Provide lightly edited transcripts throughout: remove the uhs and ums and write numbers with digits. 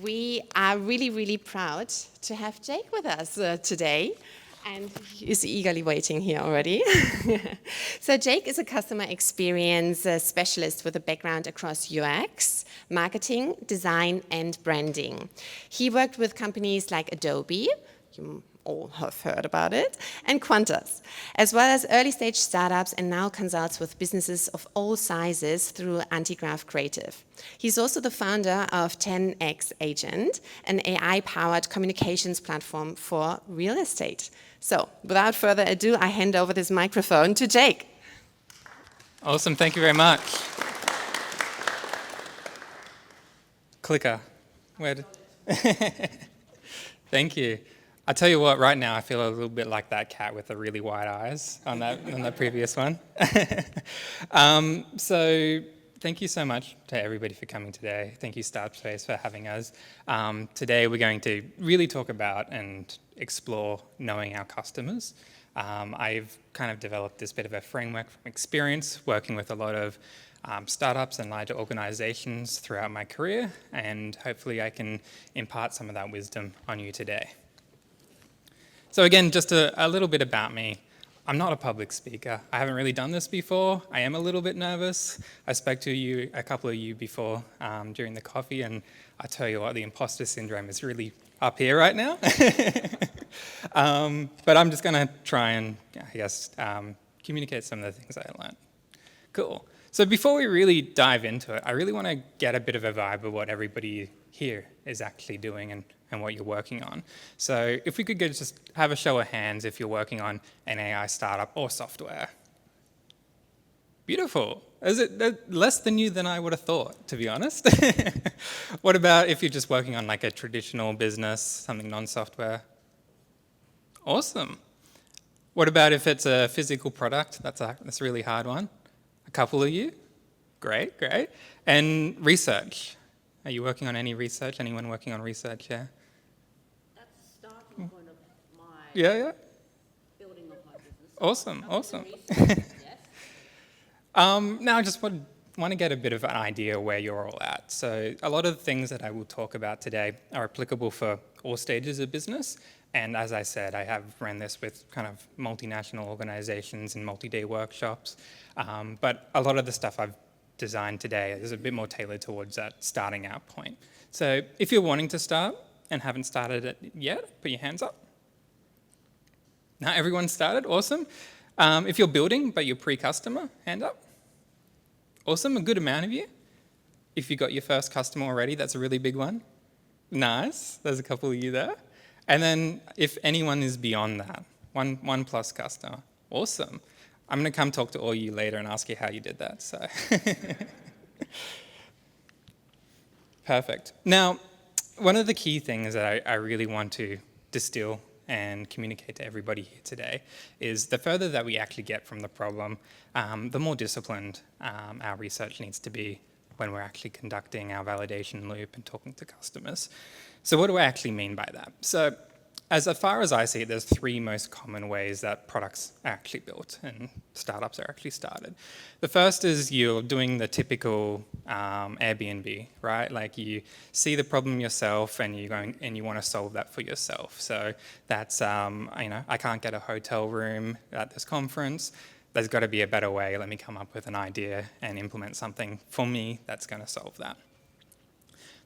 We are really, really proud to have Jake with us today. And he is eagerly waiting here already. So Jake is a customer experience specialist with a background across UX, marketing, design, and branding. He worked with companies like Adobe, you all have heard about it, and Qantas, as well as early-stage startups, and now consults with businesses of all sizes through Antigraph Creative. He's also the founder of 10x Agent, an AI-powered communications platform for real estate. So, without further ado, I hand over this microphone to Jake. Awesome, thank you very much. Clicker. Where did... Thank you. I tell you what, right now I feel a little bit like that cat with the really wide eyes on the previous one. So thank you so much to everybody for coming today. Thank you, StartSpace, for having us. Today we're going to really talk about and explore knowing our customers. I've kind of developed this bit of a framework from experience working with a lot of startups and larger organizations throughout my career, and hopefully I can impart some of that wisdom on you today. So again, just a little bit about me. I'm not a public speaker. I haven't really done this before. I am a little bit nervous. I spoke to a couple of you before during the coffee, and I tell you what, the imposter syndrome is really up here right now. But I'm just going to try and, I guess, communicate some of the things I learned. Cool. So before we really dive into it, I really want to get a bit of a vibe of what everybody here is actually doing and what you're working on. So if we could just have a show of hands if you're working on an AI startup or software. Beautiful. Is it less than you than I would have thought, to be honest? What about if you're just working on like a traditional business, something non-software? Awesome. What about if it's a physical product? That's a really hard one. A couple of you? Great, great. And research. Are you working on any research? Anyone working on research here? That's the starting point of my building of my business. Awesome, awesome. Yes. Now I just want to get a bit of an idea where you're all at. So a lot of the things that I will talk about today are applicable for all stages of business. And as I said, I have ran this with kind of multinational organizations and multi-day workshops. But a lot of the stuff I've designed today is a bit more tailored towards that starting out point. So if you're wanting to start and haven't started it yet, put your hands up. Now everyone's started, awesome. If you're building but you're pre-customer, hand up. Awesome, a good amount of you. If you got your first customer already, that's a really big one. Nice, there's a couple of you there. And then if anyone is beyond that, one plus customer, awesome. I'm going to come talk to all you later and ask you how you did that. So, perfect. Now, one of the key things that I really want to distill and communicate to everybody here today is the further that we actually get from the problem, the more disciplined our research needs to be when we're actually conducting our validation loop and talking to customers. So what do I actually mean by that? So as far as I see it, there's three most common ways that products are actually built and startups are actually started. The first is you're doing the typical Airbnb, right? Like you see the problem yourself and you're going and you want to solve that for yourself. So that's, I can't get a hotel room at this conference. There's got to be a better way. Let me come up with an idea and implement something for me that's going to solve that.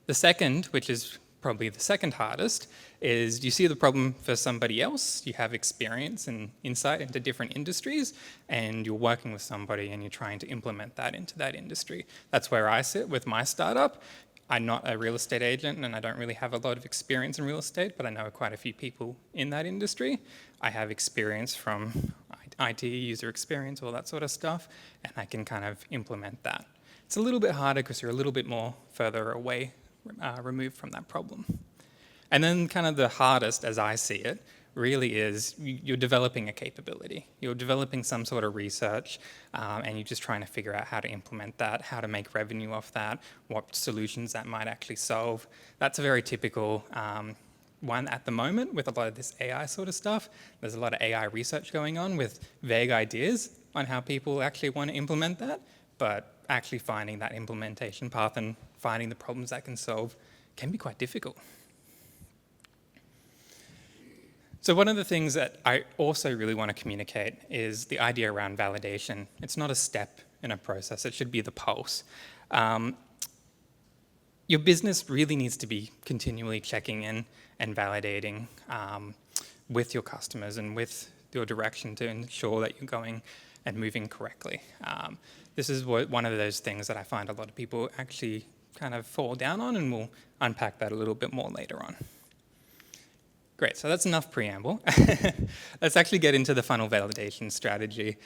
The second, which is probably the second hardest, is you see the problem for somebody else, you have experience and insight into different industries, and you're working with somebody and you're trying to implement that into that industry. That's where I sit with my startup. I'm not a real estate agent and I don't really have a lot of experience in real estate, but I know quite a few people in that industry. I have experience from IT, user experience, all that sort of stuff, and I can kind of implement that. It's a little bit harder because you're a little bit more further away removed from that problem. And then kind of the hardest, as I see it, really is you're developing a capability. You're developing some sort of research and you're just trying to figure out how to implement that, how to make revenue off that, what solutions that might actually solve. That's a very typical one at the moment with a lot of this AI sort of stuff. There's a lot of AI research going on with vague ideas on how people actually want to implement that, but actually finding that implementation path and finding the problems that can solve can be quite difficult. So one of the things that I also really want to communicate is the idea around validation. It's not a step in a process, it should be the pulse. Your business really needs to be continually checking in and validating with your customers and with your direction to ensure that you're going and moving correctly. This is one of those things that I find a lot of people actually kind of fall down on, and we'll unpack that a little bit more later on. Great, so that's enough preamble. Let's actually get into the funnel validation strategy.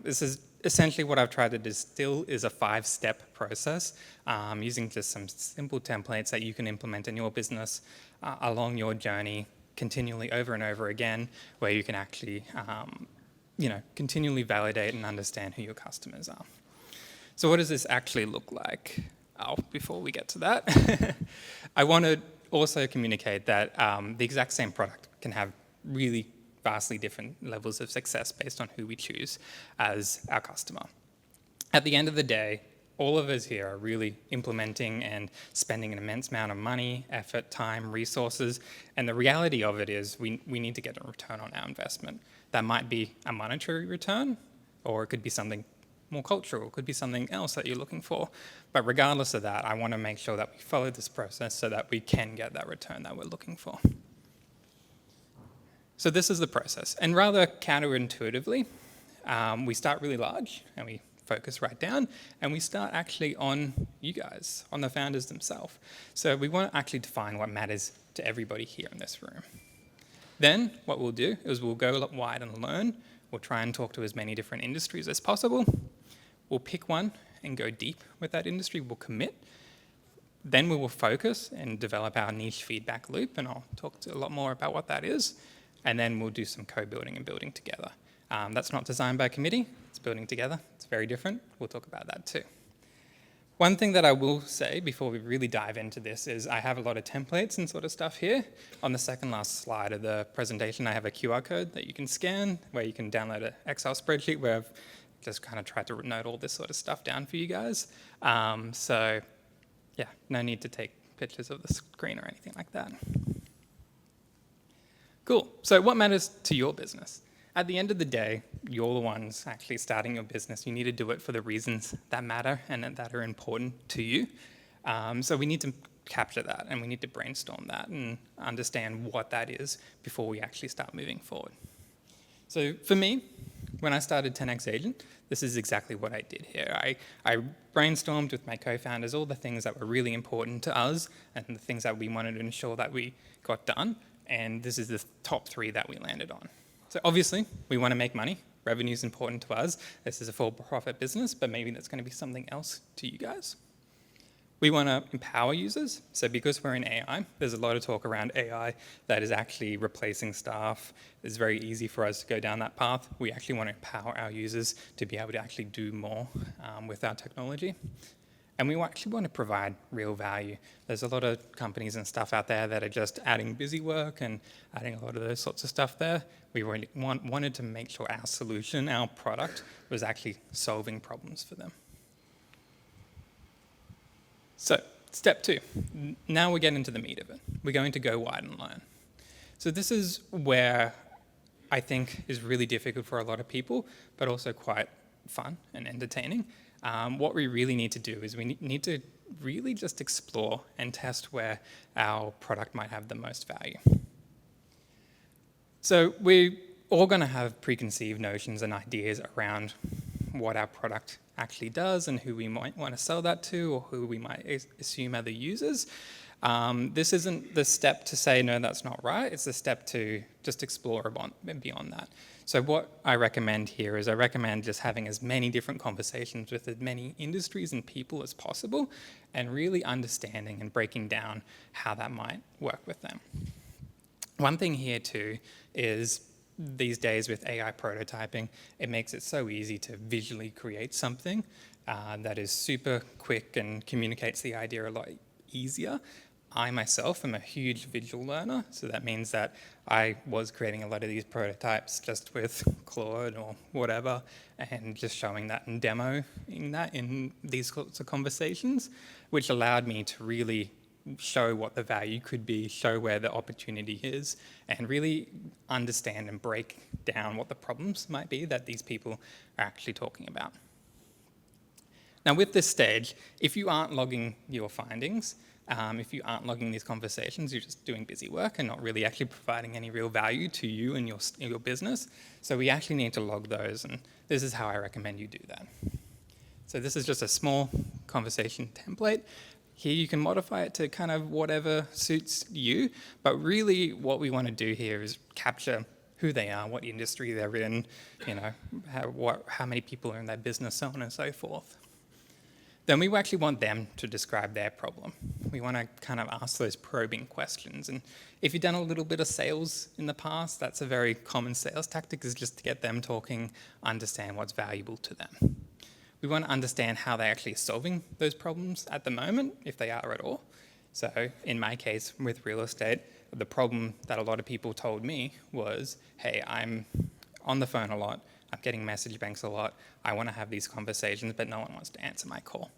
This is essentially what I've tried to distill is a 5-step process using just some simple templates that you can implement in your business along your journey continually over and over again, where you can actually continually validate and understand who your customers are. So what does this actually look like? Before we get to that, I want to also communicate that the exact same product can have really vastly different levels of success based on who we choose as our customer. At the end of the day, all of us here are really implementing and spending an immense amount of money, effort, time, resources, and the reality of it is we need to get a return on our investment. That might be a monetary return, or it could be something more cultural, it could be something else that you're looking for. But regardless of that, I want to make sure that we follow this process so that we can get that return that we're looking for. So this is the process. And rather counterintuitively, we start really large and we focus right down, and we start actually on you guys, on the founders themselves. So we want to actually define what matters to everybody here in this room. Then what we'll do is we'll go wide and learn. We'll try and talk to as many different industries as possible. We'll pick one and go deep with that industry. We'll commit. Then we will focus and develop our niche feedback loop, and I'll talk a lot more about what that is. And then we'll do some co-building and building together. That's not design by committee, it's building together. It's very different. We'll talk about that too. One thing that I will say before we really dive into this is I have a lot of templates and sort of stuff here. On the second last slide of the presentation, I have a QR code that you can scan where you can download an Excel spreadsheet where I've just kind of tried to note all this sort of stuff down for you guys. So yeah, no need to take pictures of the screen or anything like that. Cool, so what matters to your business? At the end of the day, you're the ones actually starting your business. You need to do it for the reasons that matter and that are important to you. So we need to capture that, and we need to brainstorm that and understand what that is before we actually start moving forward. So for me, when I started 10x Agent, this is exactly what I did here. I brainstormed with my co-founders all the things that were really important to us and the things that we wanted to ensure that we got done, and this is the top 3 that we landed on. So obviously, we want to make money. Revenue is important to us. This is a for-profit business, but maybe that's going to be something else to you guys. We want to empower users. So because we're in AI, there's a lot of talk around AI that is actually replacing staff. It's very easy for us to go down that path. We actually want to empower our users to be able to actually do more with our technology. And we actually want to provide real value. There's a lot of companies and stuff out there that are just adding busy work and adding a lot of those sorts of stuff there. We really wanted to make sure our solution, our product, was actually solving problems for them. So, step 2. Now we get into the meat of it. We're going to go wide and learn. So this is where I think is really difficult for a lot of people, but also quite fun and entertaining. What we really need to do is we need to really just explore and test where our product might have the most value. So we're all going to have preconceived notions and ideas around what our product actually does and who we might want to sell that to or who we might assume are the users. This isn't the step to say, no, that's not right. It's the step to just explore beyond that. So what I recommend here is I recommend just having as many different conversations with as many industries and people as possible and really understanding and breaking down how that might work with them. One thing here too is these days with AI prototyping, it makes it so easy to visually create something that is super quick and communicates the idea a lot easier. I myself am a huge visual learner, so that means that I was creating a lot of these prototypes just with Claude or whatever, and just showing that and demoing that in these sorts of conversations, which allowed me to really show what the value could be, show where the opportunity is, and really understand and break down what the problems might be that these people are actually talking about. Now, with this stage, if you aren't logging your findings, if you aren't logging these conversations, you're just doing busy work and not really actually providing any real value to you and your business. So we actually need to log those, and this is how I recommend you do that. So this is just a small conversation template. Here you can modify it to kind of whatever suits you, but really what we want to do here is capture who they are, what industry they're in, how many people are in their business, so on and so forth. Then we actually want them to describe their problem. We want to kind of ask those probing questions. And if you've done a little bit of sales in the past, that's a very common sales tactic, is just to get them talking, understand what's valuable to them. We want to understand how they're actually solving those problems at the moment, if they are at all. So in my case, with real estate, the problem that a lot of people told me was, hey, I'm on the phone a lot, I'm getting message banks a lot, I want to have these conversations, but no one wants to answer my call.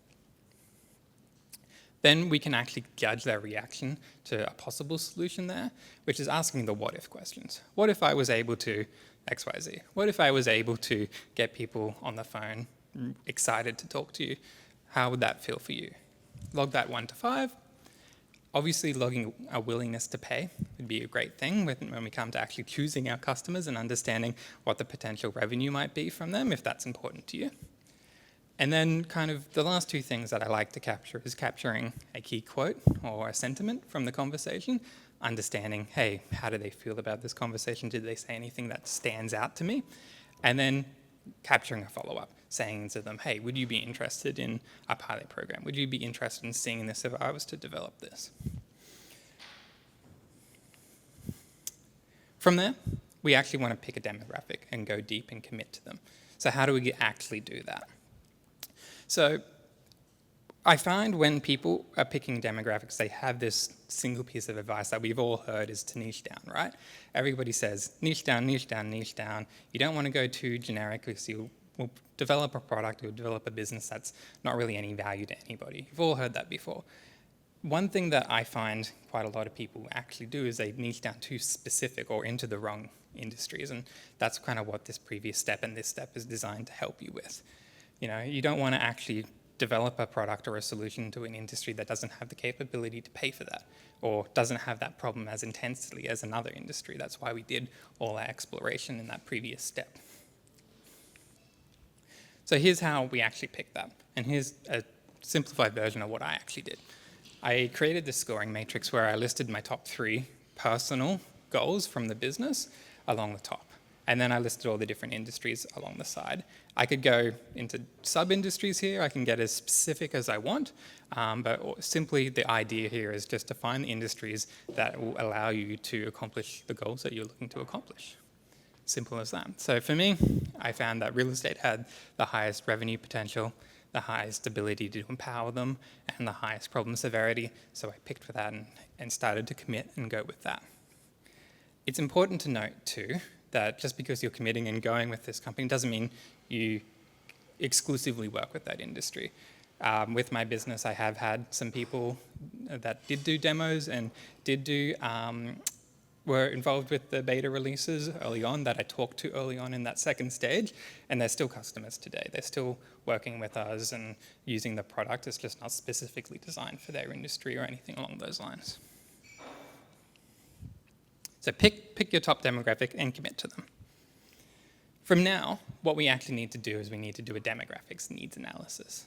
Then we can actually judge their reaction to a possible solution there, which is asking the what if questions. What if I was able to X, Y, Z? What if I was able to get people on the phone excited to talk to you? How would that feel for you? Log that 1 to 5. Obviously, logging a willingness to pay would be a great thing when we come to actually choosing our customers and understanding what the potential revenue might be from them, if that's important to you. And then kind of the last two things that I like to capture is capturing a key quote or a sentiment from the conversation, understanding, hey, how do they feel about this conversation? Did they say anything that stands out to me? And then capturing a follow-up, saying to them, hey, would you be interested in a pilot program? Would you be interested in seeing this if I was to develop this? From there, we actually want to pick a demographic and go deep and commit to them. So how do we actually do that? So I find when people are picking demographics, they have this single piece of advice that we've all heard is to niche down, right? Everybody says niche down, niche down, niche down. You don't want to go too generic because you'll develop a product or develop a business that's not really any value to anybody. You've all heard that before. One thing that I find quite a lot of people actually do is they niche down too specific or into the wrong industries, and that's kind of what this previous step and this step is designed to help you with. You don't want to actually develop a product or a solution to an industry that doesn't have the capability to pay for that or doesn't have that problem as intensely as another industry. That's why we did all our exploration in that previous step. So here's how we actually picked that. And here's a simplified version of what I actually did. I created this scoring matrix where I listed my top 3 personal goals from the business along the top. And then I listed all the different industries along the side. I could go into sub-industries here. I can get as specific as I want. But simply the idea here is just to find the industries that will allow you to accomplish the goals that you're looking to accomplish. Simple as that. So for me, I found that real estate had the highest revenue potential, the highest ability to empower them, and the highest problem severity. So I picked for that and started to commit and go with that. It's important to note too that just because you're committing and going with this company doesn't mean you exclusively work with that industry. With my business, I have had some people that did do demos and were involved with the beta releases early on that I talked to early on in that second stage, and they're still customers today. They're still working with us and using the product. It's just not specifically designed for their industry or anything along those lines. So pick your top demographic and commit to them. From now, what we actually need to do is we need to do a demographics needs analysis.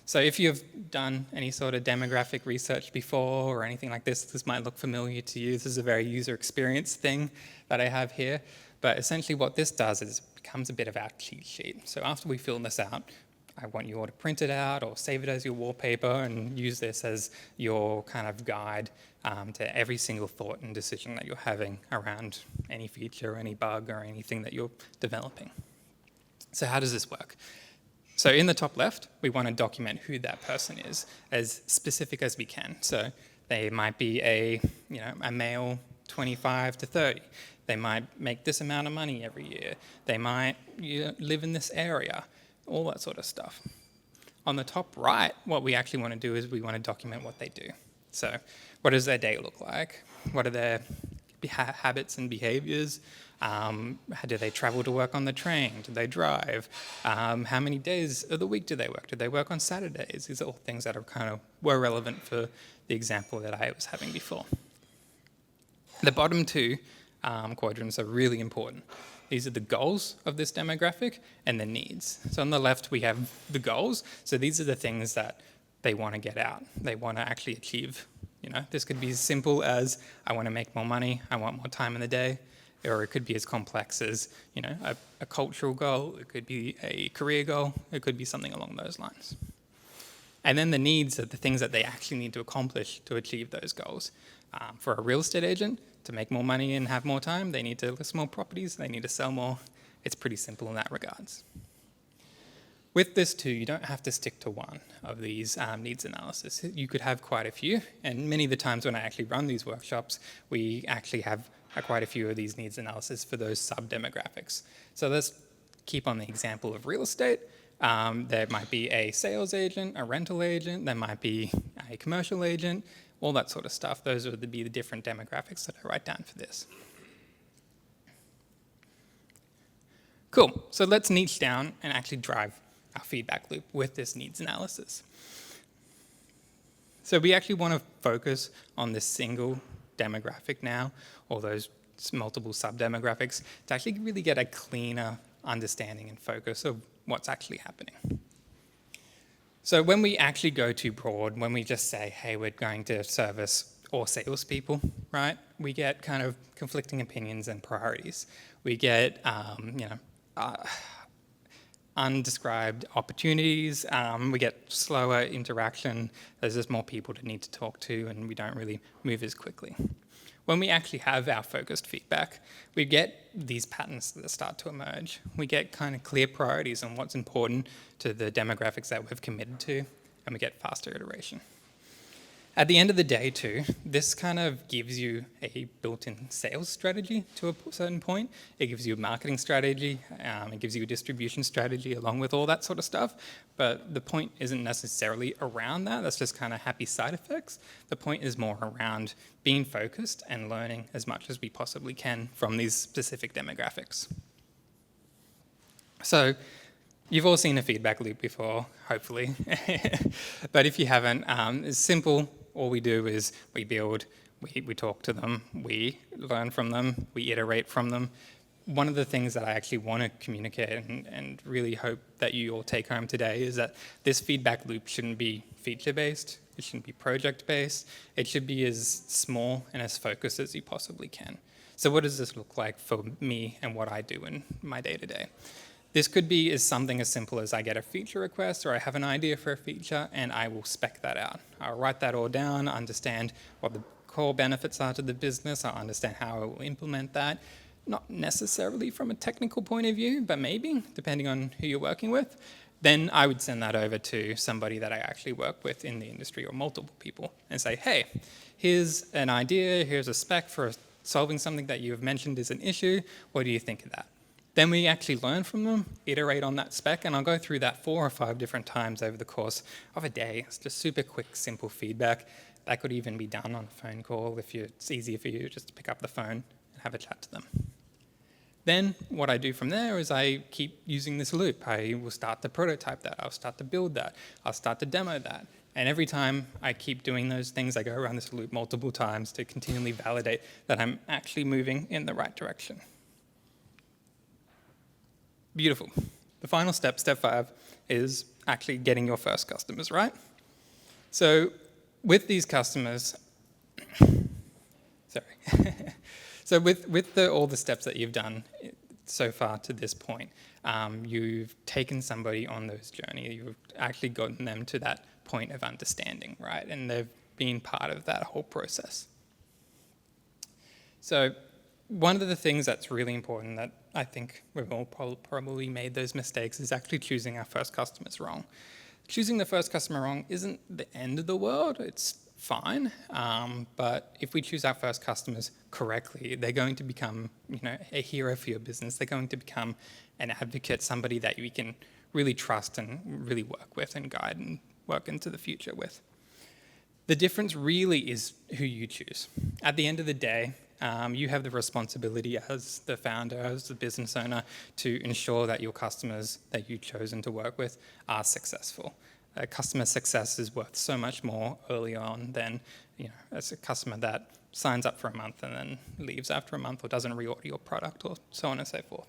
So if you've done any sort of demographic research before or anything like this might look familiar to you. This is a very user experience thing that I have here. But essentially what this does is it becomes a bit of our cheat sheet. So after we fill this out, I want you all to print it out or save it as your wallpaper and use this as your kind of guide to every single thought and decision that you're having around any feature, any bug, or anything that you're developing. So how does this work? So in the top left, we want to document who that person is as specific as we can. So they might be a male 25 to 30. They might make this amount of money every year. They might live in this area, all that sort of stuff. On the top right, what we actually want to do is we want to document what they do. So what does their day look like? What are their habits and behaviors? Do they travel to work on the train? Do they drive? How many days of the week do they work? Do they work on Saturdays? These are all things that were relevant for the example that I was having before. The bottom two quadrants are really important. These are the goals of this demographic and the needs. So on the left, we have the goals. So these are the things that they want to get out. They want to actually achieve. This could be as simple as, I want to make more money, I want more time in the day, or it could be as complex as, a cultural goal, it could be a career goal, it could be something along those lines. And then the needs are the things that they actually need to accomplish to achieve those goals. For a real estate agent, to make more money and have more time, they need to list more properties, they need to sell more. It's pretty simple in that regards. With this too, you don't have to stick to one of these needs analysis. You could have quite a few, and many of the times when I actually run these workshops, we actually have quite a few of these needs analysis for those sub-demographics. So let's keep on the example of real estate. There might be a sales agent, a rental agent, there might be a commercial agent, all that sort of stuff. Those would be the different demographics that I write down for this. Cool, so let's niche down and actually drive our feedback loop with this needs analysis. So we actually want to focus on this single demographic now, or those multiple sub-demographics, to actually really get a cleaner understanding and focus of what's actually happening. So when we actually go too broad, when we just say, hey, we're going to service all salespeople, right? We get kind of conflicting opinions and priorities. We get, undescribed opportunities, we get slower interaction, there's just more people to need to talk to, and we don't really move as quickly. When we actually have our focused feedback, we get these patterns that start to emerge. We get kind of clear priorities on what's important to the demographics that we've committed to, and we get faster iteration. At the end of the day too, this kind of gives you a built-in sales strategy to a certain point. It gives you a marketing strategy, it gives you a distribution strategy along with all that sort of stuff. But the point isn't necessarily around that, that's just kind of happy side effects. The point is more around being focused and learning as much as we possibly can from these specific demographics. So, you've all seen a feedback loop before, hopefully. But if you haven't, it's simple. All we do is we build, we talk to them, we learn from them, we iterate from them. One of the things that I actually want to communicate and really hope that you all take home today is that this feedback loop shouldn't be feature-based, it shouldn't be project-based, it should be as small and as focused as you possibly can. So what does this look like for me and what I do in my day-to-day? This could be something as simple as I get a feature request or I have an idea for a feature and I will spec that out. I'll write that all down, understand what the core benefits are to the business, I'll understand how I will implement that. Not necessarily from a technical point of view, but maybe, depending on who you're working with. Then I would send that over to somebody that I actually work with in the industry or multiple people and say, hey, here's an idea, here's a spec for solving something that you have mentioned is an issue, what do you think of that? Then we actually learn from them, iterate on that spec, and I'll go through that 4 or 5 different times over the course of a day. It's just super quick, simple feedback. That could even be done on a phone call if it's easier for you just to pick up the phone and have a chat to them. Then what I do from there is I keep using this loop. I will start to prototype that, I'll start to build that, I'll start to demo that. And every time I keep doing those things, I go around this loop multiple times to continually validate that I'm actually moving in the right direction. Beautiful. The final step, step 5, is actually getting your first customers, right? So with these customers, sorry. So with all the steps that you've done so far to this point, you've taken somebody on those journey, you've actually gotten them to that point of understanding, right? And they've been part of that whole process. So one of the things that's really important that I think we've all probably made those mistakes is actually choosing our first customers wrong. Choosing the first customer wrong isn't the end of the world, it's fine, but if we choose our first customers correctly, they're going to become, a hero for your business. They're going to become an advocate, somebody that we can really trust and really work with and guide and work into the future with. The difference really is who you choose. At the end of the day, you have the responsibility as the founder, as the business owner, to ensure that your customers that you've chosen to work with are successful. Customer success is worth so much more early on than, as a customer that signs up for a month and then leaves after a month or doesn't reorder your product or so on and so forth.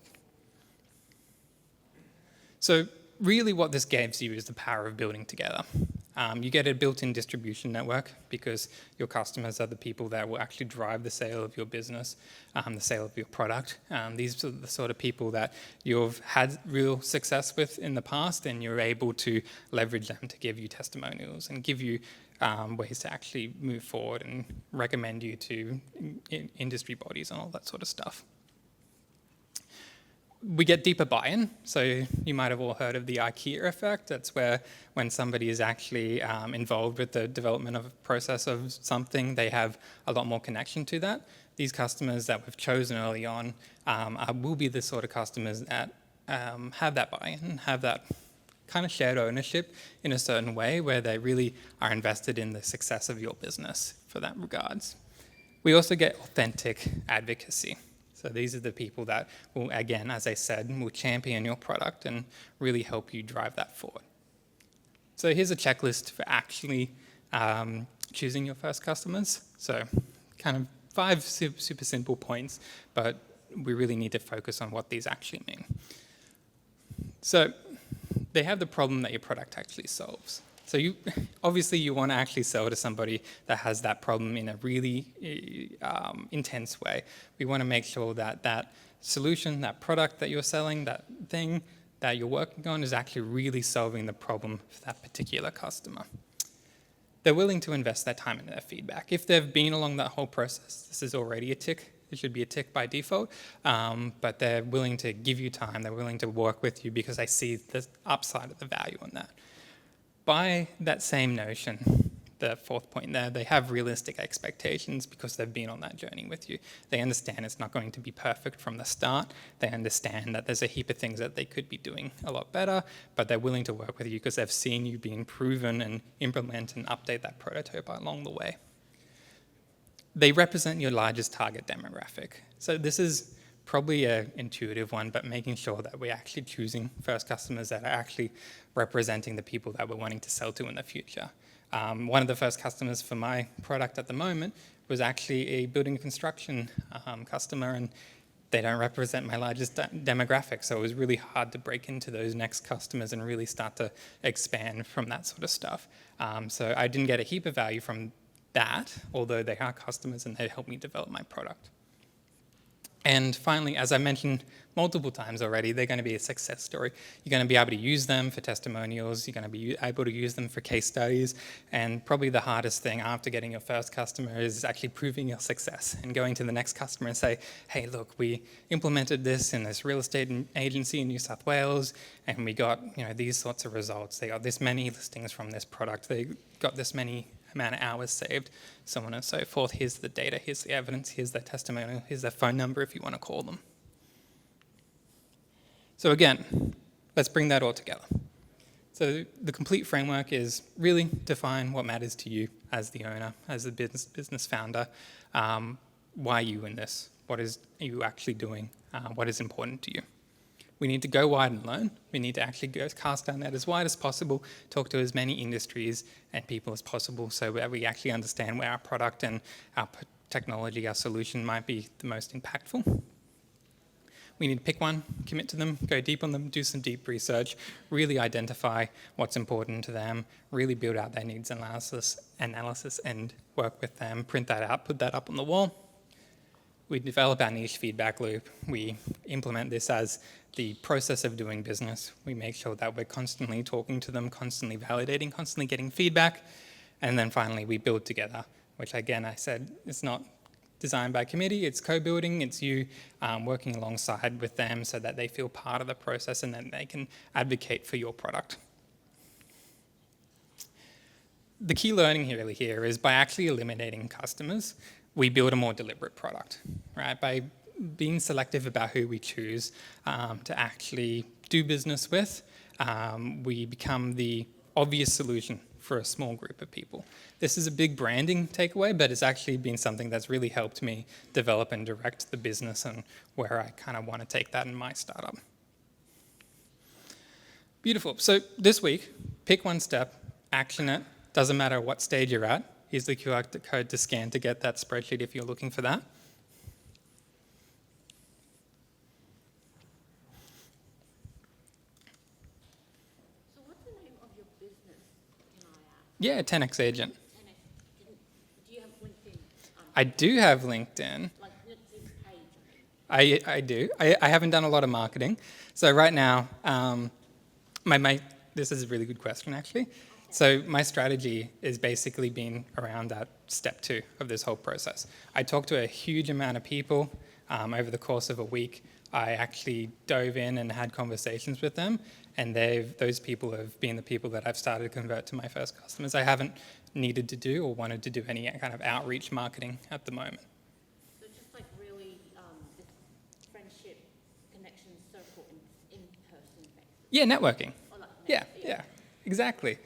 So really what this gives you is the power of building together. You get a built-in distribution network because your customers are the people that will actually drive the sale of your business, the sale of your product. These are the sort of people that you've had real success with in the past, and you're able to leverage them to give you testimonials and give you ways to actually move forward and recommend you to industry bodies and all that sort of stuff. We get deeper buy-in, so you might have all heard of the IKEA effect. That's where when somebody is actually involved with the development of a process of something, they have a lot more connection to that. These customers that we've chosen early on will be the sort of customers that have that buy-in, have that kind of shared ownership in a certain way where they really are invested in the success of your business for that regards. We also get authentic advocacy. So these are the people that will, again, as I said, will champion your product and really help you drive that forward. So here's a checklist for actually choosing your first customers. So kind of 5 super simple points, but we really need to focus on what these actually mean. So they have the problem that your product actually solves. So obviously you want to actually sell to somebody that has that problem in a really intense way. We want to make sure that that solution, that product that you're selling, that thing that you're working on is actually really solving the problem for that particular customer. They're willing to invest their time in their feedback. If they've been along that whole process, this is already a tick. It should be a tick by default, but they're willing to give you time. They're willing to work with you because they see the upside of the value on that. By that same notion, the 4th point there, they have realistic expectations because they've been on that journey with you. They understand it's not going to be perfect from the start. They understand that there's a heap of things that they could be doing a lot better, but they're willing to work with you because they've seen you being proven and implement and update that prototype along the way. They represent your largest target demographic. So this is probably an intuitive one, but making sure that we're actually choosing first customers that are actually representing the people that we're wanting to sell to in the future. One of the first customers for my product at the moment was actually a building construction customer, and they don't represent my largest demographic, so it was really hard to break into those next customers and really start to expand from that sort of stuff. So I didn't get a heap of value from that, although they are customers and they helped me develop my product. And finally, as I mentioned multiple times already, they're going to be a success story. You're going to be able to use them for testimonials. You're going to be able to use them for case studies. And probably the hardest thing after getting your first customer is actually proving your success and going to the next customer and say, hey, look, we implemented this in this real estate agency in New South Wales, and we got these sorts of results. They got this many listings from this product. They got this many amount of hours saved, so on and so forth. Here's the data, here's the evidence, here's their testimonial, here's their phone number if you want to call them. So again, let's bring that all together. So the complete framework is really define what matters to you as the owner, as the business founder. Why are you in this? What are you actually doing? What is important to you? We need to go wide and learn. We need to actually cast our net as wide as possible, talk to as many industries and people as possible so that we actually understand where our product and our technology, our solution might be the most impactful. We need to pick one, commit to them, go deep on them, do some deep research, really identify what's important to them, really build out their needs analysis and work with them, print that out, put that up on the wall. We develop our niche feedback loop. We implement this as the process of doing business. We make sure that we're constantly talking to them, constantly validating, constantly getting feedback. And then finally, we build together, which again, I said, it's not designed by committee, it's co-building, it's you working alongside with them so that they feel part of the process and then they can advocate for your product. The key learning here is by actually eliminating customers, we build a more deliberate product, right? By being selective about who we choose to actually do business with, we become the obvious solution for a small group of people. This is a big branding takeaway, but it's actually been something that's really helped me develop and direct the business and where I kind of want to take that in my startup. Beautiful. So this week, pick one step, action it. Doesn't matter what stage you're at. Here's the QR code to scan to get that spreadsheet if you're looking for that. So what's the name of your business, can I ask? Yeah, 10x Agent. Do you have LinkedIn? I do have LinkedIn. Like LinkedIn page? I do. I haven't done a lot of marketing. So right now, this is a really good question, actually. So my strategy is basically been around that step 2 of this whole process. I talked to a huge amount of people over the course of a week. I actually dove in and had conversations with them, and those people have been the people that I've started to convert to my first customers. I haven't needed to do or wanted to do any kind of outreach marketing at the moment. So just like really this friendship, connection circle in person basis. Yeah, networking. Or like Yeah, exactly.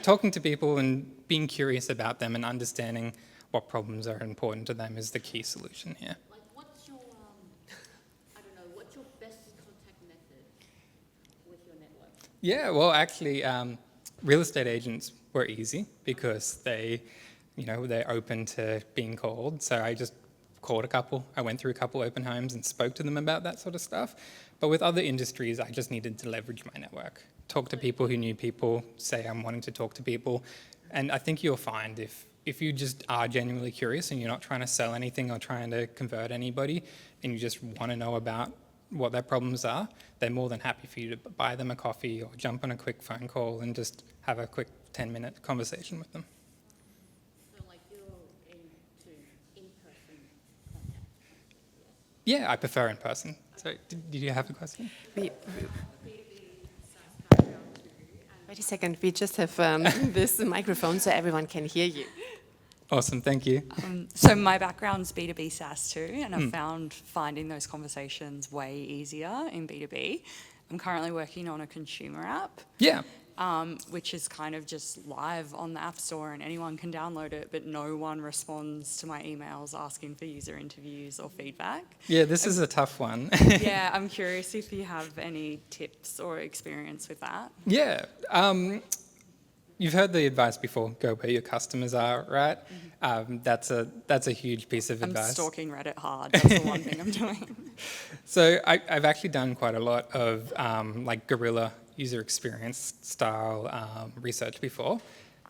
Talking to people and being curious about them and understanding what problems are important to them is the key solution here. Like what's your, I don't know, what's your best contact method with your network? Yeah, well, actually, real estate agents were easy because they're open to being called. So I just called a couple. I went through a couple open homes and spoke to them about that sort of stuff. But with other industries, I just needed to leverage my network. Talk to people who knew people, say I'm wanting to talk to people. And I think you'll find if you just are genuinely curious and you're not trying to sell anything or trying to convert anybody and you just want to know about what their problems are, they're more than happy for you to buy them a coffee or jump on a quick phone call and just have a quick 10-minute conversation with them. So like you're into in-person contact? Yeah, I prefer in person. So did you have a question? Wait a second, we just have this microphone so everyone can hear you. Awesome, thank you. So my background's B2B SaaS too, and I've found finding those conversations way easier in B2B. I'm currently working on a consumer app, Yeah. which is kind of just live on the App Store and anyone can download it, but no one responds to my emails asking for user interviews or feedback. Yeah, this is a tough one. Yeah, I'm curious if you have any tips or experience with that. Yeah. You've heard the advice before, go where your customers are, right? That's a huge piece of advice. I'm stalking Reddit hard, that's the one thing I'm doing. So I've actually done quite a lot of like guerrilla user experience style research before.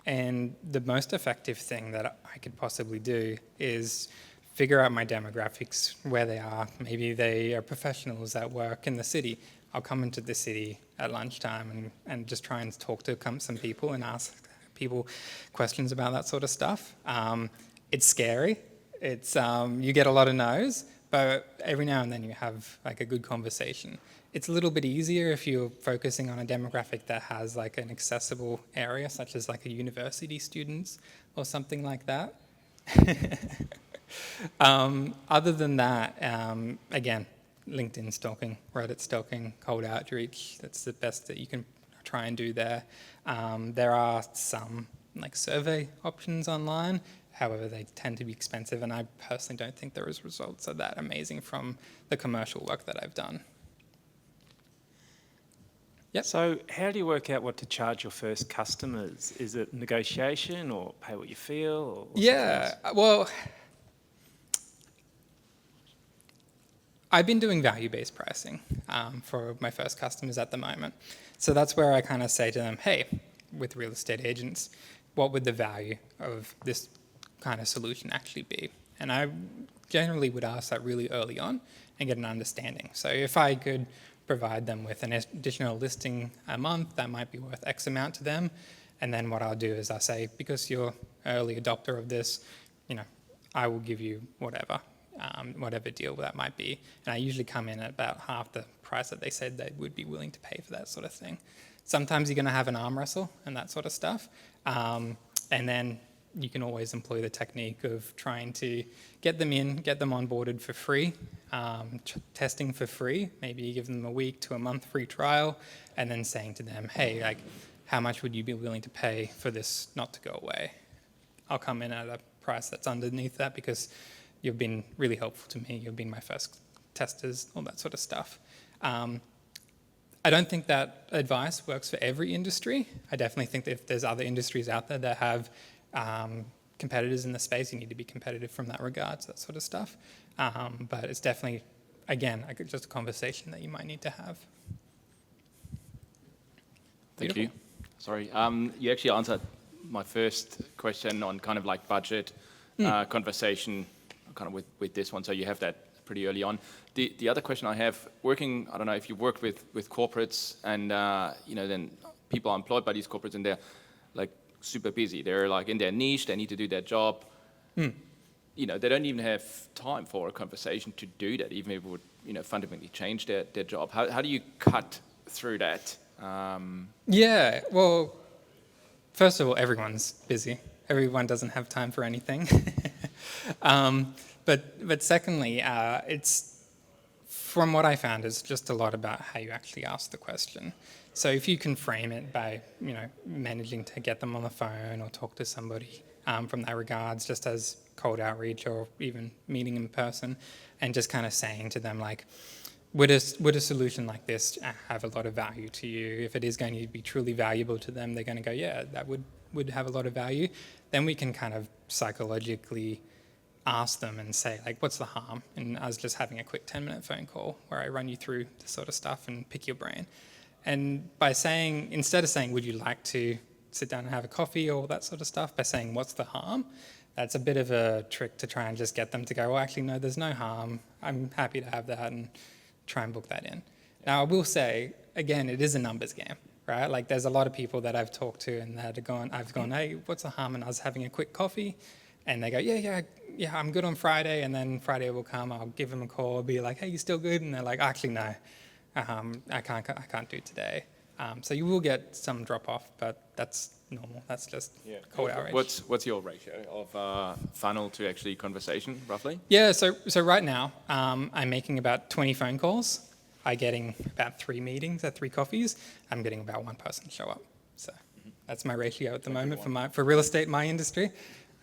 And the most effective thing that I could possibly do is figure out my demographics, where they are. Maybe they are professionals that work in the city. I'll come into the city at lunchtime and just try and talk to some people and ask people questions about that sort of stuff. It's scary. It's you get a lot of no's, but every now and then you have like a good conversation. It's a little bit easier if you're focusing on a demographic that has like an accessible area, such as like a university students or something like that. Other than that, again, LinkedIn stalking, Reddit stalking, cold outreach, that's the best that you can try and do there. There are some like survey options online, however they tend to be expensive, and I personally don't think the results are that amazing from the commercial work that I've done. Yep. So how do you work out what to charge your first customers? Is it negotiation or pay what you feel? Or Yeah, well, I've been doing value-based pricing for my first customers at the moment. So that's where I kind of say to them, hey, with real estate agents, what would the value of this kind of solution actually be? And I generally would ask that really early on and get an understanding. So if I could provide them with an additional listing a month, that might be worth X amount to them. And then what I'll do is I say, because you're early adopter of this, I will give you whatever deal that might be. And I usually come in at about half the price that they said they would be willing to pay for that sort of thing. Sometimes you're going to have an arm wrestle and that sort of stuff. And then you can always employ the technique of trying to get them onboarded for free, testing for free. Maybe you give them a week to a month free trial, and then saying to them, hey, how much would you be willing to pay for this not to go away? I'll come in at a price that's underneath that because you've been really helpful to me. You've been my first testers, all that sort of stuff. I don't think that advice works for every industry. I definitely think that if there's other industries out there that have competitors in the space, you need to be competitive from that regard, that sort of stuff. But it's definitely, again, just a conversation that you might need to have. Thank you. Sorry, you actually answered my first question on kind of like budget conversation, kind of with this one. So you have that pretty early on. The other question I have, working, I don't know if you've worked with corporates and then people are employed by these corporates and they're like super busy. They're like in their niche. They need to do their job. They don't even have time for a conversation to do that, even if it would fundamentally change their job. How do you cut through that? Yeah, well, first of all, everyone's busy. Everyone doesn't have time for anything. But secondly, it's, from what I found, it's just a lot about how you actually ask the question. So if you can frame it by, managing to get them on the phone or talk to somebody from that regards, just as cold outreach or even meeting in person, and just kind of saying to them like, would a solution like this have a lot of value to you? If it is going to be truly valuable to them, they're going to go, yeah, that would have a lot of value. Then we can kind of psychologically ask them and say, like, what's the harm in us just having a quick 10-minute phone call where I run you through this sort of stuff and pick your brain? And by saying, instead of saying, would you like to sit down and have a coffee or that sort of stuff, by saying, what's the harm? That's a bit of a trick to try and just get them to go, well, actually, no, there's no harm. I'm happy to have that, and try and book that in. Now, I will say, again, it is a numbers game, right? Like, there's a lot of people that I've talked to and that I've gone, hey, what's the harm in us having a quick coffee? And they go, yeah, I'm good on Friday. And then Friday will come, I'll give them a call, I'll be like, hey, you still good? And they're like, actually, no, I can't do today. So you will get some drop off, but that's normal. That's just cold outreach. What's your ratio of funnel to actually conversation, roughly? Yeah, so right now, I'm making about 20 phone calls. I'm getting about 3 meetings at 3 coffees. I'm getting about 1 person show up. So that's my ratio at the moment for real estate, my industry.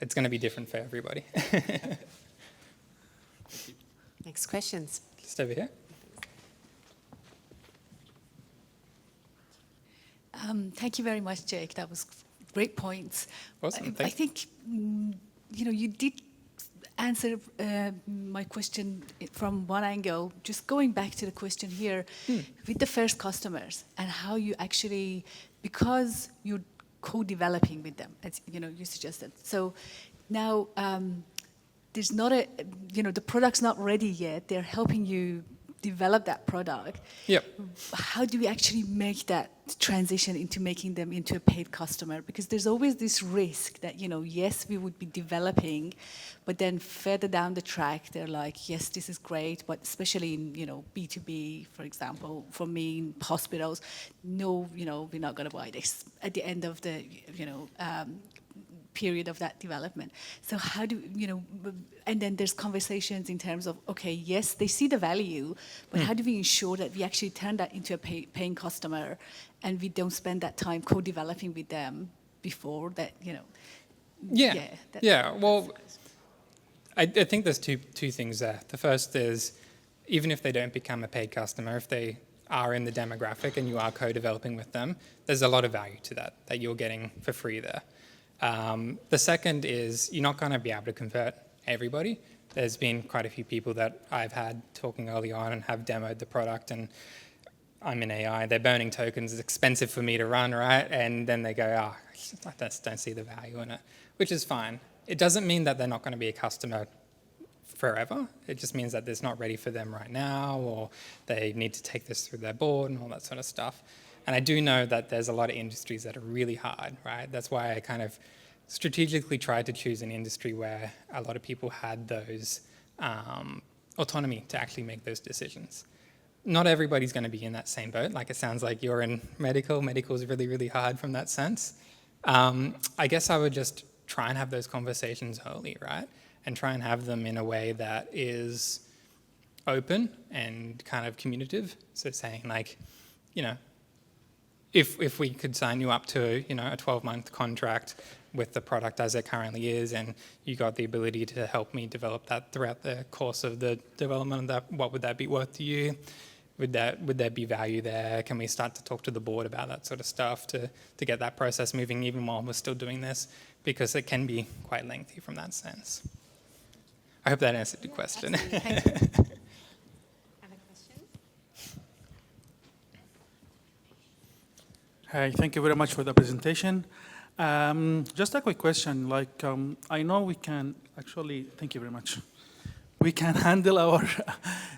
It's going to be different for everybody. Next questions. Just over here. Thank you very much, Jake. That was great points. Awesome. I think, you did answer my question from one angle. Just going back to the question here, with the first customers and how you actually, because you're co-developing with them, as you suggested. So now there's not the product's not ready yet. They're helping you develop that product. Yep. How do we actually make that transition into making them into a paid customer? Because there's always this risk that, yes, we would be developing, but then further down the track, they're like, yes, this is great, but especially in, B2B, for example, for me in hospitals, no, we're not going to buy this at the end of the, period of that development. So how do, and then there's conversations in terms of, okay, yes, they see the value, but how do we ensure that we actually turn that into a paying customer and we don't spend that time co-developing with them before that, Yeah, well, I think there's two things there. The first is, even if they don't become a paid customer, if they are in the demographic and you are co-developing with them, there's a lot of value to that you're getting for free there. The second is you're not going to be able to convert everybody. There's been quite a few people that I've had talking early on and have demoed the product, and I'm in AI, they're burning tokens, it's expensive for me to run, right? And then they go, I just don't see the value in it, which is fine. It doesn't mean that they're not going to be a customer forever. It just means that it's not ready for them right now, or they need to take this through their board and all that sort of stuff. And I do know that there's a lot of industries that are really hard, right? That's why I kind of strategically tried to choose an industry where a lot of people had those autonomy to actually make those decisions. Not everybody's going to be in that same boat. Like, it sounds like you're in medical. Medical is really, really hard from that sense. I guess I would just try and have those conversations early, right? And try and have them in a way that is open and kind of communicative. So saying like, if we could sign you up to, you know, a 12-month contract with the product as it currently is, and you got the ability to help me develop that throughout the course of the development of that, what would that be worth to you? Would there be value there? Can we start to talk to the board about that sort of stuff to get that process moving even while we're still doing this? Because it can be quite lengthy from that sense. I hope that answered your question. Absolutely. Thank you. Other questions? Hi, thank you very much for the presentation. Just a quick question, like, I know we can actually, thank you very much. We can handle our,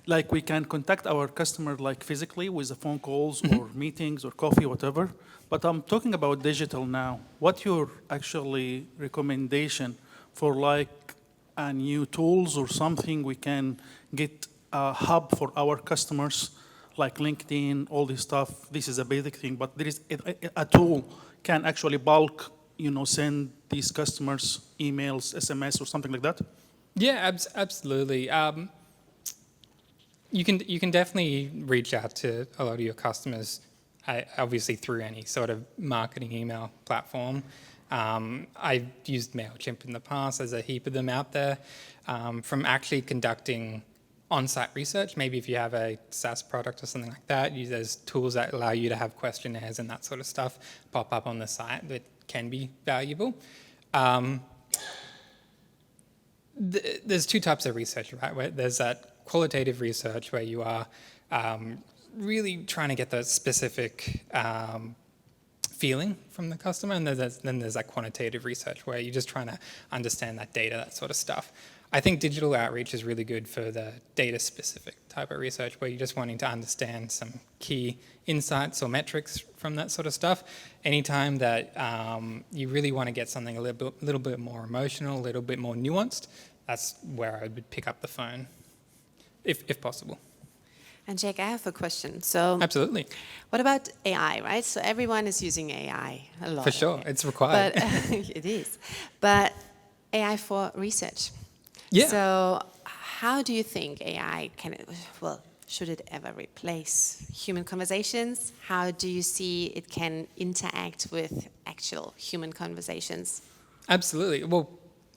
like we can contact our customer like physically with the phone calls or meetings or coffee, whatever. But I'm talking about digital now. What your actually recommendation for like a new tools or something we can get a hub for our customers, like LinkedIn, all this stuff. This is a basic thing, but there is a tool can actually bulk, you know, send these customers emails, SMS, or something like that. Yeah, absolutely. You can definitely reach out to a lot of your customers, obviously through any sort of marketing email platform. I've used MailChimp in the past. There's a heap of them out there. From actually conducting on-site research, maybe if you have a SaaS product or something like that, there's tools that allow you to have questionnaires and that sort of stuff pop up on the site that can be valuable. There's two types of research, right? Where there's that qualitative research where you are really trying to get the specific feeling from the customer, and then there's that quantitative research where you're just trying to understand that data, that sort of stuff. I think digital outreach is really good for the data-specific type of research where you're just wanting to understand some key insights or metrics from that sort of stuff. Anytime that you really want to get something a little bit more emotional, a little bit more nuanced, that's where I would pick up the phone, if possible. And Jake, I have a question. So, Absolutely. what about AI, right? So everyone is using AI a lot. For sure, it's required. But it is. But AI for research. Yeah. So how do you think AI can, well, should it ever replace human conversations? How do you see it can interact with actual human conversations? Absolutely. Well,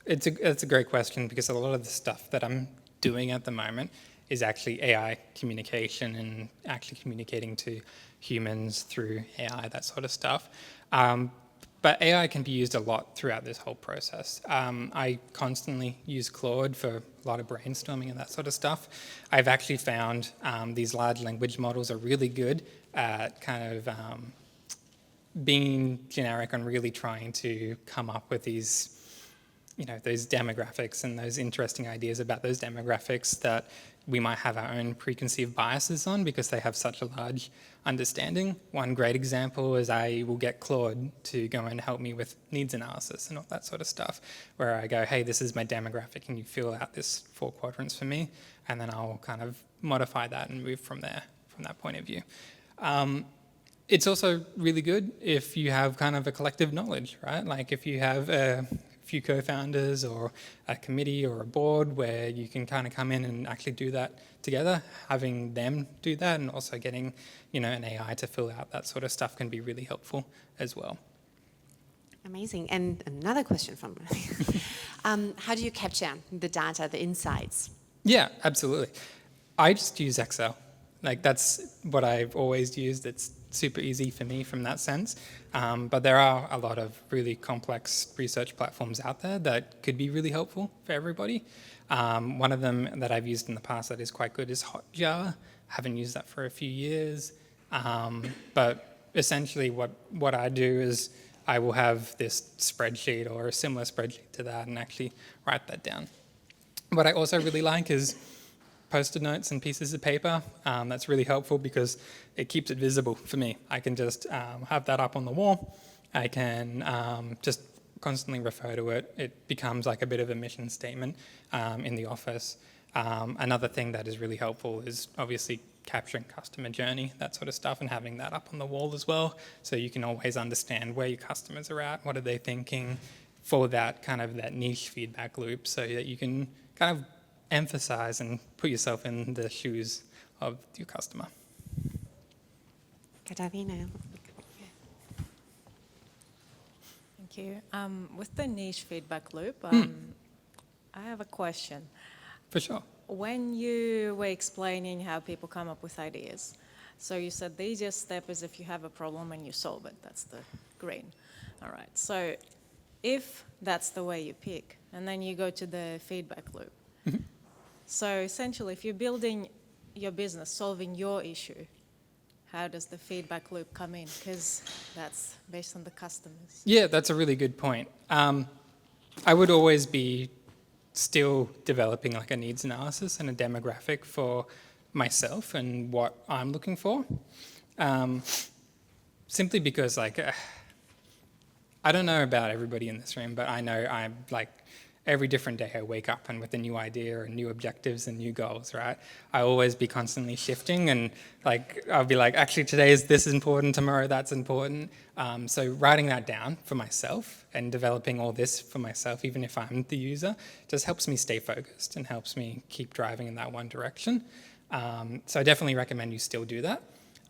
it's a great question because a lot of the stuff that I'm doing at the moment is actually AI communication and actually communicating to humans through AI, that sort of stuff. But AI can be used a lot throughout this whole process. I constantly use Claude for a lot of brainstorming and that sort of stuff. I've actually found these large language models are really good at kind of being generic and really trying to come up with these, you know, those demographics and those interesting ideas about those demographics that we might have our own preconceived biases on because they have such a large understanding. One great example is I will get Claude to go and help me with needs analysis and all that sort of stuff, where I go, hey, this is my demographic, and you fill out this 4 quadrants for me, and then I'll kind of modify that and move from there, from that point of view. It's also really good if you have kind of a collective knowledge, right? Like if you have a few co-founders or a committee or a board where you can kind of come in and actually do that together, having them do that and also getting, you know, an AI to fill out that sort of stuff can be really helpful as well. Amazing. And another question from how do you capture the data, the insights? Yeah, absolutely. I just use Excel. Like that's what I've always used. It's super easy for me from that sense. But there are a lot of really complex research platforms out there that could be really helpful for everybody. One of them that I've used in the past that is quite good is Hotjar. Haven't used that for a few years. But essentially what I do is I will have this spreadsheet or a similar spreadsheet to that and actually write that down. What I also really like is Post-it notes and pieces of paper. That's really helpful because it keeps it visible for me. I can just have that up on the wall. I can just constantly refer to it. It becomes like a bit of a mission statement in the office. Another thing that is really helpful is obviously capturing customer journey, that sort of stuff, and having that up on the wall as well. So you can always understand where your customers are at, what are they thinking, for that kind of that niche feedback loop so that you can kind of emphasize and put yourself in the shoes of your customer. Katarina. Thank you. With the niche feedback loop, I have a question. For sure. When you were explaining how people come up with ideas, so you said the easiest step is if you have a problem and you solve it. That's the green. All right. So if that's the way you pick, and then you go to the feedback loop. So essentially, if you're building your business, solving your issue, how does the feedback loop come in? Because that's based on the customers. Yeah, that's a really good point. I would always be still developing like a needs analysis and a demographic for myself and what I'm looking for. Simply because like, I don't know about everybody in this room, but I know I'm like, every different day I wake up and with a new idea and new objectives and new goals, right? I always be constantly shifting and like, I'll be like, actually today is this important, tomorrow that's important. So writing that down for myself and developing all this for myself, even if I'm the user, just helps me stay focused and helps me keep driving in that one direction. So I definitely recommend you still do that.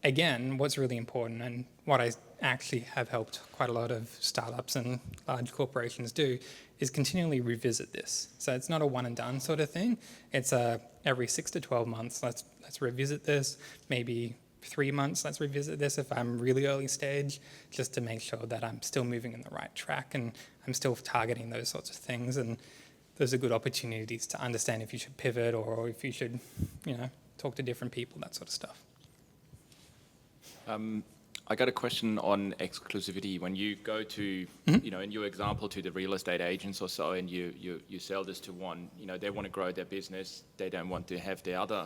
Again, what's really important and what I actually have helped quite a lot of startups and large corporations do is continually revisit this. So it's not a one and done sort of thing. It's every 6 to 12 months, let's revisit this. Maybe 3 months, let's revisit this if I'm really early stage, just to make sure that I'm still moving in the right track and I'm still targeting those sorts of things. And those are good opportunities to understand if you should pivot or if you should, talk to different people, that sort of stuff. I got a question on exclusivity. When you go to, in your example, to the real estate agents or so, and you sell this to one, they want to grow their business. They don't want to have the other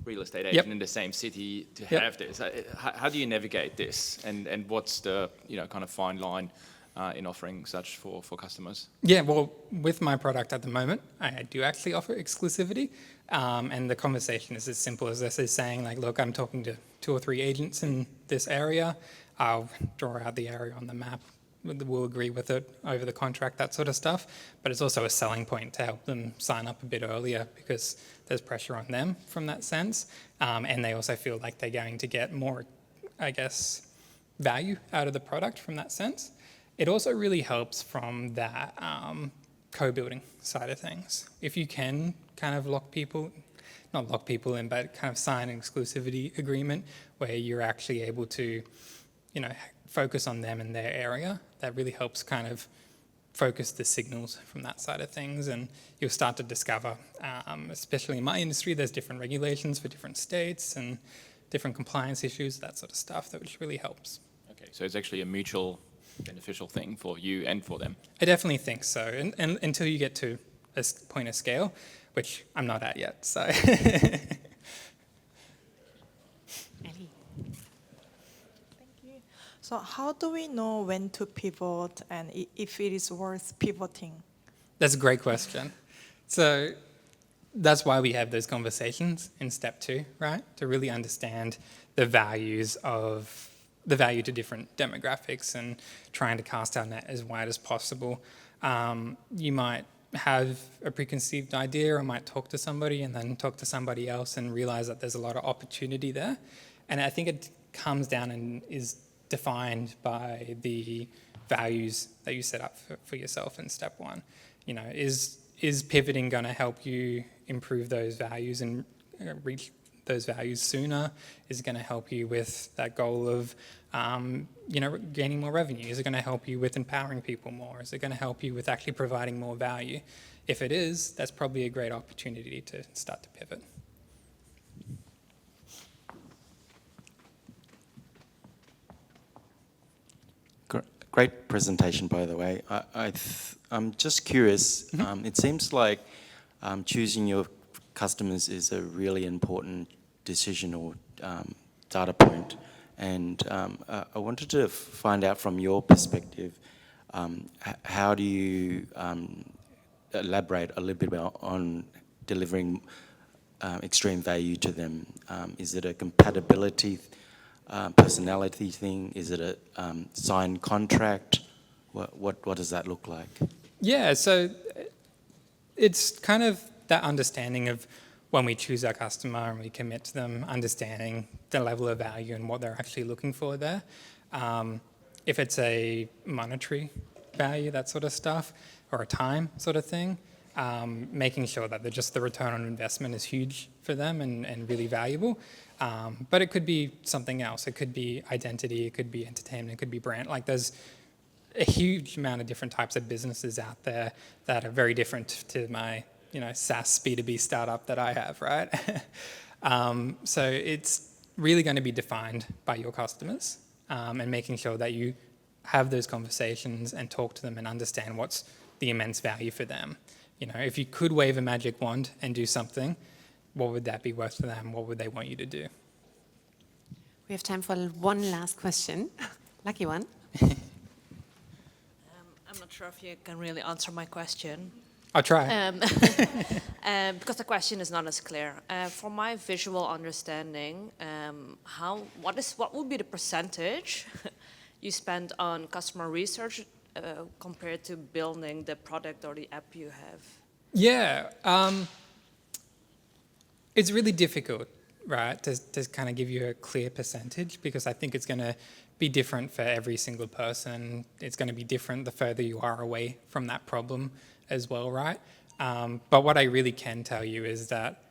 real estate agent in the same city to have this. How do you navigate this? And what's the, kind of fine line in offering such for customers? Yeah, well, with my product at the moment, I do actually offer exclusivity. And the conversation is as simple as this is saying, like, look, I'm talking to 2 or 3 agents in this area. I'll draw out the area on the map. We'll agree with it over the contract, that sort of stuff. But it's also a selling point to help them sign up a bit earlier because there's pressure on them from that sense. And they also feel like they're going to get more, I guess, value out of the product from that sense. It also really helps from that co-building side of things. If you can kind of not lock people in, but kind of sign an exclusivity agreement where you're actually able to, focus on them in their area, that really helps kind of focus the signals from that side of things. And you'll start to discover, especially in my industry, there's different regulations for different states and different compliance issues, that sort of stuff, which really helps. Okay, so it's actually a mutual beneficial thing for you and for them. I definitely think so, and until you get to a point of scale, which I'm not at yet, so. Ellie. Thank you. So how do we know when to pivot and if it is worth pivoting? That's a great question. So that's why we have those conversations in step 2, right? To really understand the value to different demographics and trying to cast our net as wide as possible. You might have a preconceived idea or might talk to somebody and then talk to somebody else and realize that there's a lot of opportunity there. And I think it comes down and is defined by the values that you set up for yourself in step 1. Is pivoting going to help you improve those values and reach those values sooner? Is it going to help you with that goal of, gaining more revenue? Is it going to help you with empowering people more? Is it going to help you with actually providing more value? If it is, that's probably a great opportunity to start to pivot. Great presentation, by the way. I'm just curious. It seems like choosing your customers is a really important decision or data point. And I wanted to find out from your perspective, how do you elaborate a little bit on delivering extreme value to them? Is it a compatibility, personality thing? Is it a signed contract? What does that look like? Yeah, so it's kind of that understanding of when we choose our customer and we commit to them, understanding the level of value and what they're actually looking for there. If it's a monetary value, that sort of stuff, or a time sort of thing, making sure that the return on investment is huge for them and really valuable. But it could be something else. It could be identity, it could be entertainment, it could be brand. Like there's a huge amount of different types of businesses out there that are very different to my, SaaS B2B startup that I have, right? So it's really going to be defined by your customers, and making sure that you have those conversations and talk to them and understand what's the immense value for them. If you could wave a magic wand and do something, what would that be worth to them? What would they want you to do? We have time for one last question. Lucky one. I'm not sure if you can really answer my question. I'll try. Because the question is not as clear. For my visual understanding, what would be the percentage you spend on customer research compared to building the product or the app you have? Yeah, it's really difficult, right, to kind of give you a clear percentage, because I think it's going to be different for every single person. It's going to be different the further you are away from that problem as well, right? But what I really can tell you is that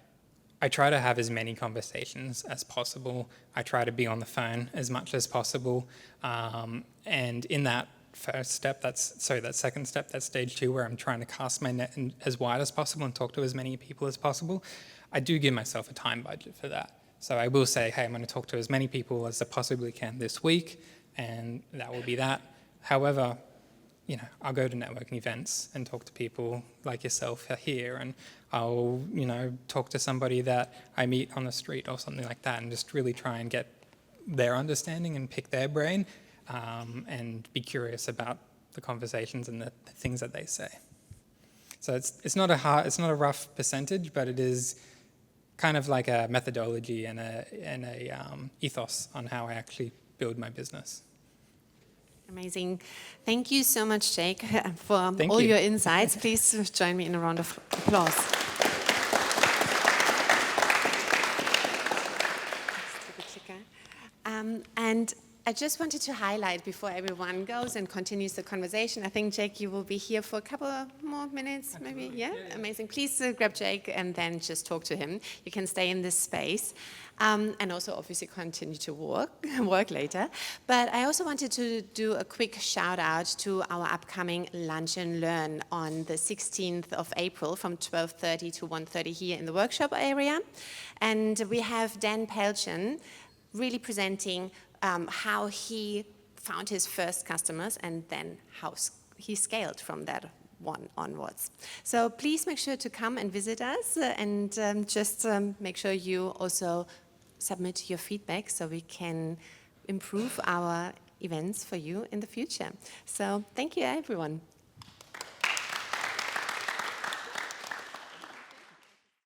I try to have as many conversations as possible. I try to be on the phone as much as possible. And in that first step, that second step, that's stage 2, where I'm trying to cast my net as wide as possible and talk to as many people as possible, I do give myself a time budget for that. So I will say, hey, I'm going to talk to as many people as I possibly can this week, and that will be that. However, I'll go to networking events and talk to people like yourself here, and I'll, talk to somebody that I meet on the street or something like that, and just really try and get their understanding and pick their brain, and be curious about the conversations and the things that they say. So it's not a rough percentage, but it is kind of like a methodology and a ethos on how I actually build my business. Amazing. Thank you so much, Jake, for all your insights. Please join me in a round of applause. And I just wanted to highlight, before everyone goes and continues the conversation, I think, Jake, you will be here for a couple of more minutes, maybe? Yeah? Amazing. Please grab Jake and then just talk to him. You can stay in this space. And also obviously continue to work later. But I also wanted to do a quick shout out to our upcoming Lunch and Learn on the 16th of April from 12:30 to 1:30 here in the workshop area. And we have Dan Pelchin really presenting how he found his first customers and then how he scaled from that one onwards. So please make sure to come and visit us, and just make sure you also submit your feedback so we can improve our events for you in the future. So thank you, everyone.